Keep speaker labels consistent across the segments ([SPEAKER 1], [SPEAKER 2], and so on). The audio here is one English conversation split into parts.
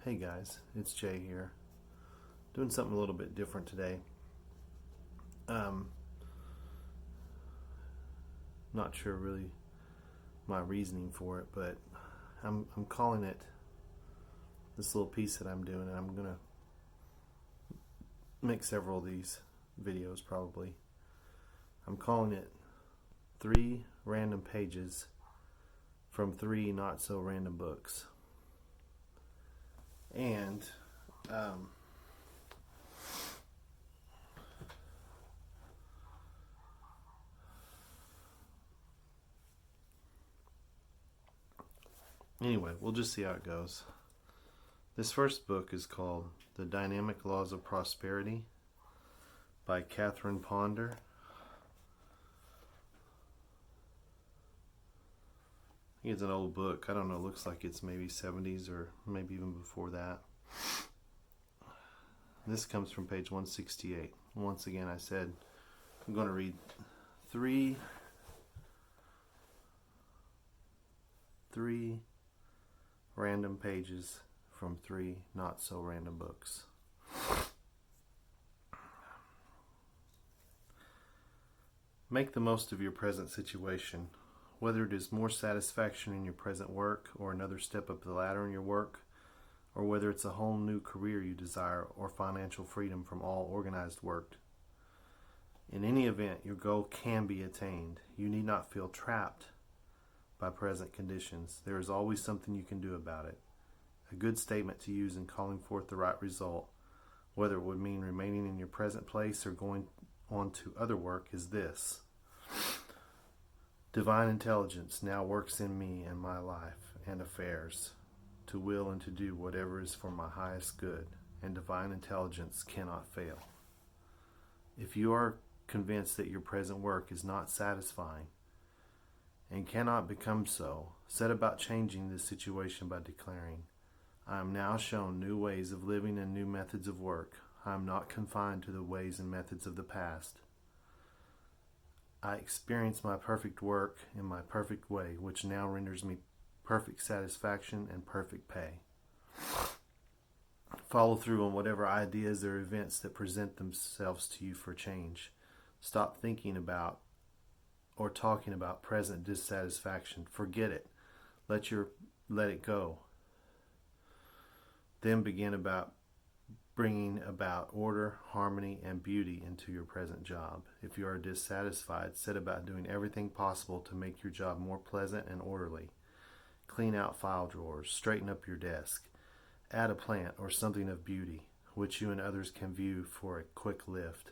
[SPEAKER 1] Hey guys, it's Jay here. Doing something a little bit different today. Um, Not sure really my reasoning for it, but I'm calling it this little piece that I'm doing, and I'm gonna make several of these videos probably. I'm calling it 3 random pages from 3 not so random books. And anyway, we'll just see how it goes. This first book is called The Dynamic Laws of Prosperity by Catherine Ponder. I think it's an old book. I don't know, it looks like it's maybe 70s or maybe even before that. This comes from page 168. Once again, I said I'm going to read 3 random pages from 3 not so random books. Make the most of your present situation. Whether it is more satisfaction in your present work or another step up the ladder in your work, or whether it's a whole new career you desire or financial freedom from all organized work. In any event, your goal can be attained. You need not feel trapped by present conditions. There is always something you can do about it. A good statement to use in calling forth the right result, whether it would mean remaining in your present place or going on to other work, is this: Divine intelligence now works in me and my life and affairs, to will and to do whatever is for my highest good, and divine intelligence cannot fail. If you are convinced that your present work is not satisfying and cannot become so, set about changing this situation by declaring, I am now shown new ways of living and new methods of work. I am not confined to the ways and methods of the past. I experience my perfect work in my perfect way, which now renders me perfect satisfaction and perfect pay. Follow through on whatever ideas or events that present themselves to you for change. Stop thinking about or talking about present dissatisfaction. Forget it. Let it go. Then begin about bringing about order, harmony, and beauty into your present job. If you are dissatisfied, set about doing everything possible to make your job more pleasant and orderly. Clean out file drawers, straighten up your desk, add a plant or something of beauty, which you and others can view for a quick lift.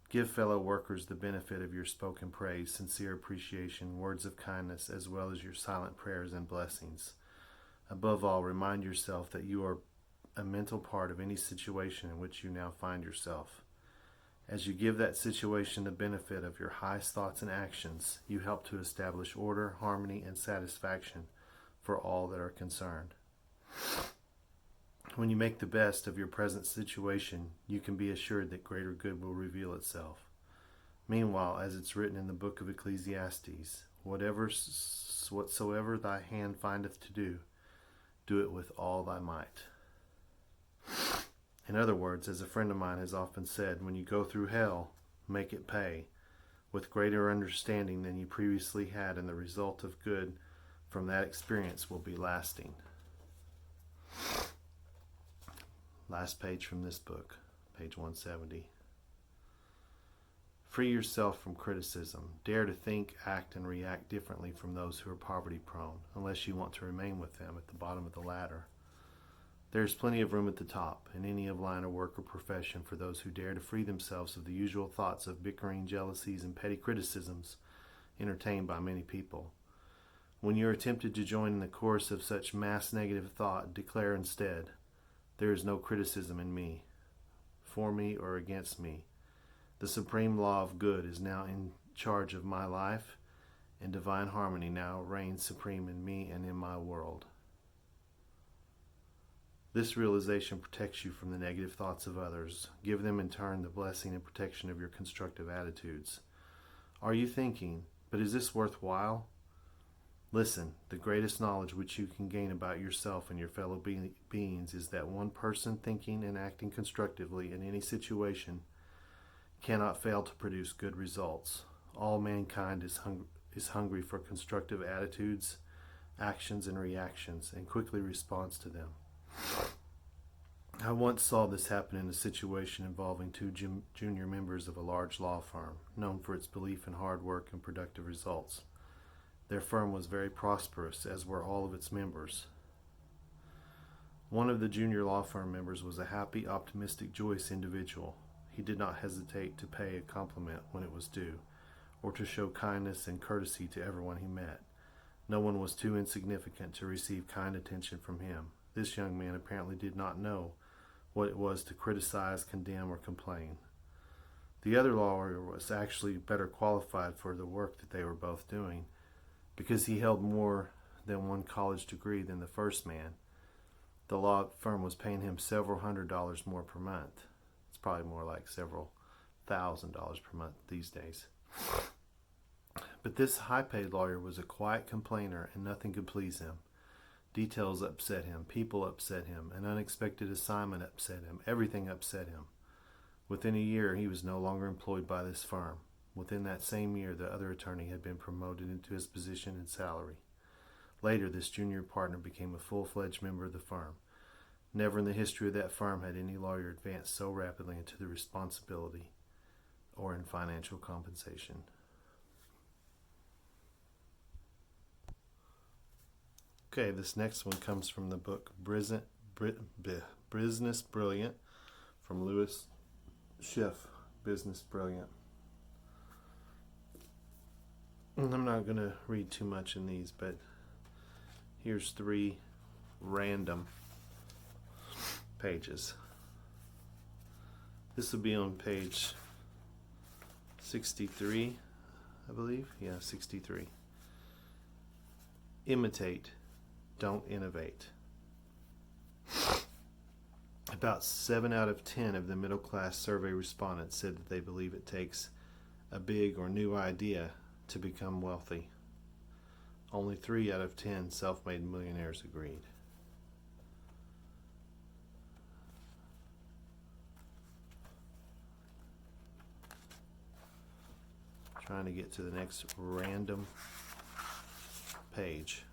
[SPEAKER 1] Give fellow workers the benefit of your spoken praise, sincere appreciation, words of kindness, as well as your silent prayers and blessings. Above all, remind yourself that you are a mental part of any situation in which you now find yourself. As you give that situation the benefit of your highest thoughts and actions, you help to establish order, harmony, and satisfaction for all that are concerned. When you make the best of your present situation, you can be assured that greater good will reveal itself. Meanwhile, as it's written in the book of Ecclesiastes, whatsoever thy hand findeth to do, do it with all thy might. In other words, as a friend of mine has often said, when you go through hell, make it pay, with greater understanding than you previously had, and the result of good from that experience will be lasting. Last page from this book, page 170. Free yourself from criticism. Dare to think, act, and react differently from those who are poverty-prone, unless you want to remain with them at the bottom of the ladder. There is plenty of room at the top, in any line of work or profession, for those who dare to free themselves of the usual thoughts of bickering, jealousies, and petty criticisms entertained by many people. When you are tempted to join in the chorus of such mass negative thought, declare instead, there is no criticism in me, for me or against me. The supreme law of good is now in charge of my life, and divine harmony now reigns supreme in me and in my world. This realization protects you from the negative thoughts of others. Give them in turn the blessing and protection of your constructive attitudes. Are you thinking, but is this worthwhile? Listen, the greatest knowledge which you can gain about yourself and your fellow beings is that one person thinking and acting constructively in any situation cannot fail to produce good results. All mankind is hungry for constructive attitudes, actions, and reactions, and quickly responds to them. I once saw this happen in a situation involving two junior members of a large law firm, known for its belief in hard work and productive results. Their firm was very prosperous, as were all of its members. One of the junior law firm members was a happy, optimistic, joyous individual. He did not hesitate to pay a compliment when it was due, or to show kindness and courtesy to everyone he met. No one was too insignificant to receive kind attention from him. This young man apparently did not know what it was to criticize, condemn, or complain. The other lawyer was actually better qualified for the work that they were both doing, because he held more than one college degree than the first man. The law firm was paying him several $100s more per month. It's probably more like several $1,000s per month these days. But this high-paid lawyer was a quiet complainer, and nothing could please him. Details upset him, people upset him, an unexpected assignment upset him, everything upset him. Within a year, he was no longer employed by this firm. Within that same year, the other attorney had been promoted into his position and salary. Later, this junior partner became a full-fledged member of the firm. Never in the history of that firm had any lawyer advanced so rapidly into the responsibility or in financial compensation. Okay, this next one comes from the book Business Brilliant from Louis Schiff, Business Brilliant. I'm not going to read too much in these, but here's 3 random pages. This will be on page 63, I believe. Yeah, 63. Imitate, don't innovate. About 7 out of 10 of the middle class survey respondents said that they believe it takes a big or new idea to become wealthy. Only 3 out of 10 self-made millionaires agreed. Trying to get to the next random page.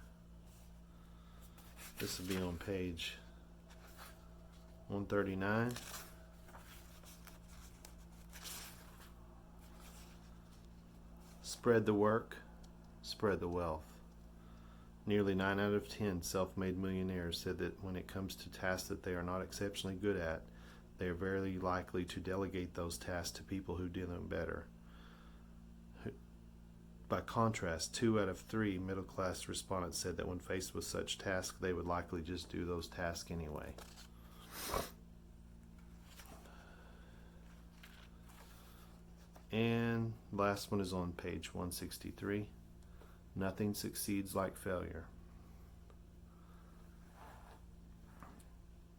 [SPEAKER 1] This will be on page 139. Spread the work, spread the wealth. Nearly 9 out of 10 self-made millionaires said that when it comes to tasks that they are not exceptionally good at, they are very likely to delegate those tasks to people who do them better. By contrast, 2 out of 3 middle-class respondents said that when faced with such tasks, they would likely just do those tasks anyway. And last one is on page 163. Nothing succeeds like failure.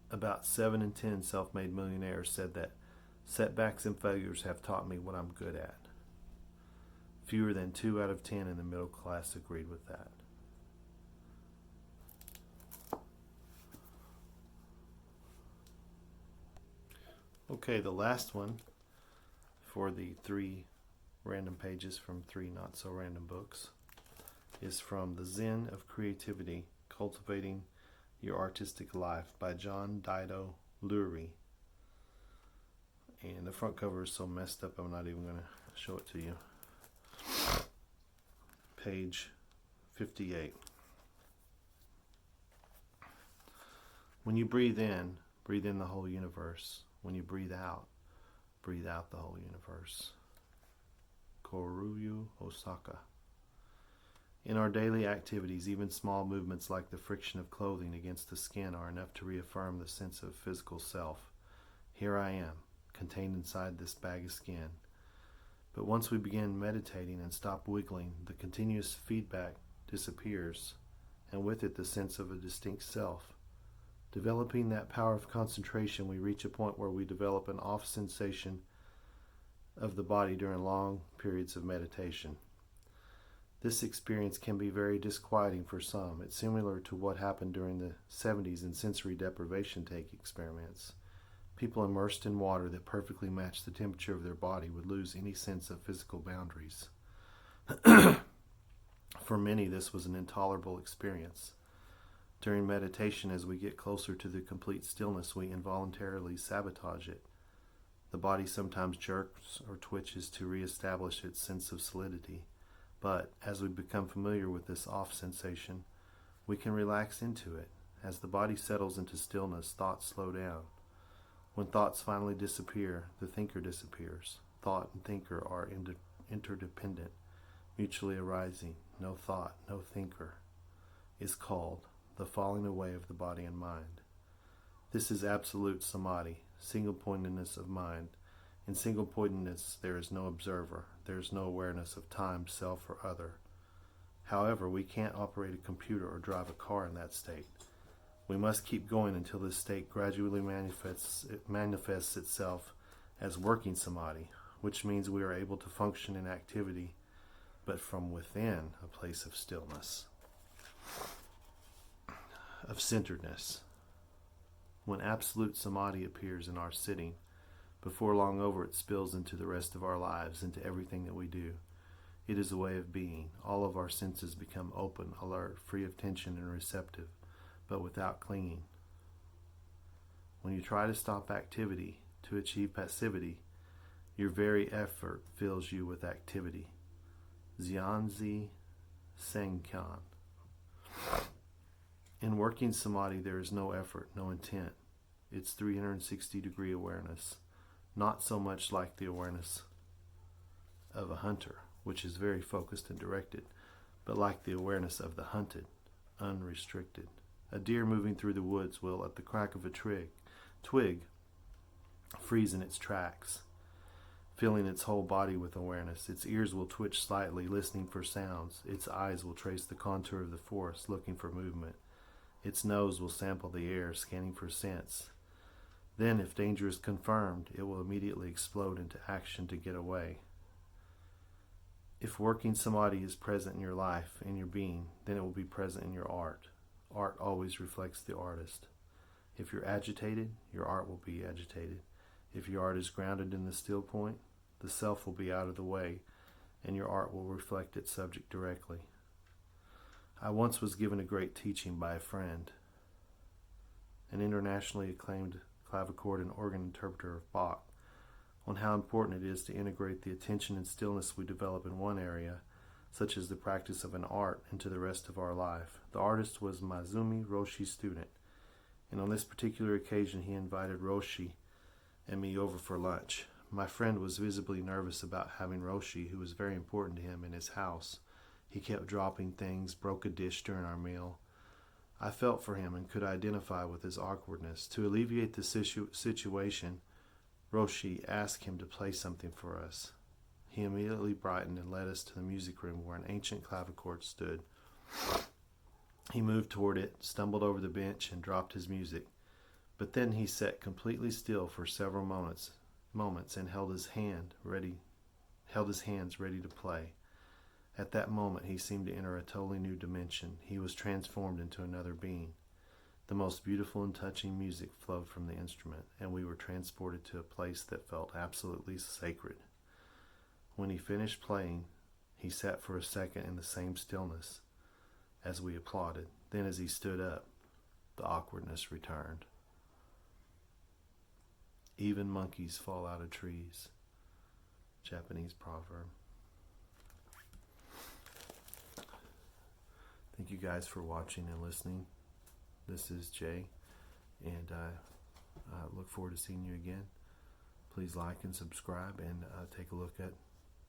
[SPEAKER 1] About 7 in 10 self-made millionaires said that setbacks and failures have taught me what I'm good at. Fewer than 2 out of 10 in the middle class agreed with that. Okay, the last one for the 3 random pages from 3 not so random books is from The Zen of Creativity, Cultivating Your Artistic Life by John Dido Lurie. And the front cover is so messed up I'm not even going to show it to you. Page 58. When you breathe in the whole universe. When you breathe out the whole universe. Koryu Osaka. In our daily activities, even small movements like the friction of clothing against the skin are enough to reaffirm the sense of physical self. Here I am, contained inside this bag of skin. But once we begin meditating and stop wiggling, the continuous feedback disappears, and with it the sense of a distinct self. Developing that power of concentration, we reach a point where we develop an off sensation of the body during long periods of meditation. This experience can be very disquieting for some. It's similar to what happened during the 70s in sensory deprivation tank experiments. People immersed in water that perfectly matched the temperature of their body would lose any sense of physical boundaries. For many, this was an intolerable experience. During meditation, as we get closer to the complete stillness, we involuntarily sabotage it. The body sometimes jerks or twitches to reestablish its sense of solidity. But as we become familiar with this off sensation, we can relax into it. As the body settles into stillness, thoughts slow down. When thoughts finally disappear, the thinker disappears. Thought and thinker are interdependent, mutually arising. No thought, no thinker is called the falling away of the body and mind. This is absolute samadhi, single-pointedness of mind. In single-pointedness, there is no observer. There is no awareness of time, self, or other. However, we can't operate a computer or drive a car in that state. We must keep going until this state gradually manifests itself as working samadhi, which means we are able to function in activity, but from within a place of stillness, of centeredness. When absolute samadhi appears in our sitting, before long over it spills into the rest of our lives, into everything that we do. It is a way of being. All of our senses become open, alert, free of tension and receptive, but without clinging. When you try to stop activity to achieve passivity, your very effort fills you with activity. Xianzi Sengkyan. In working samadhi, there is no effort, no intent. It's 360-degree awareness. Not so much like the awareness of a hunter, which is very focused and directed, but like the awareness of the hunted, unrestricted. A deer moving through the woods will, at the crack of a twig, freeze in its tracks, filling its whole body with awareness. Its ears will twitch slightly, listening for sounds. Its eyes will trace the contour of the forest, looking for movement. Its nose will sample the air, scanning for scents. Then, if danger is confirmed, it will immediately explode into action to get away. If working samadhi is present in your life, in your being, then it will be present in your art. Art always reflects the artist. If you're agitated, your art will be agitated. If your art is grounded in the still point, the self will be out of the way, and your art will reflect its subject directly. I once was given a great teaching by a friend, an internationally acclaimed clavichord and organ interpreter of Bach, on how important it is to integrate the attention and stillness we develop in one area, such as the practice of an art, into the rest of our life. The artist was Mazumi Roshi's student, and on this particular occasion he invited Roshi and me over for lunch. My friend was visibly nervous about having Roshi, who was very important to him, in his house. He kept dropping things, broke a dish during our meal. I felt for him and could identify with his awkwardness. To alleviate the situation, Roshi asked him to play something for us. He immediately brightened and led us to the music room where an ancient clavichord stood. He moved toward it, stumbled over the bench, and dropped his music. But then he sat completely still for several moments and held his hands ready to play. At that moment, he seemed to enter a totally new dimension. He was transformed into another being. The most beautiful and touching music flowed from the instrument, and we were transported to a place that felt absolutely sacred. When he finished playing, he sat for a second in the same stillness as we applauded. Then as he stood up, the awkwardness returned. Even monkeys fall out of trees. Japanese proverb. Thank you guys for watching and listening. This is Jay, and I look forward to seeing you again. Please like and subscribe, and take a look at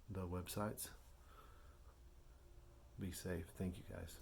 [SPEAKER 1] the websites. Be safe. Thank you guys.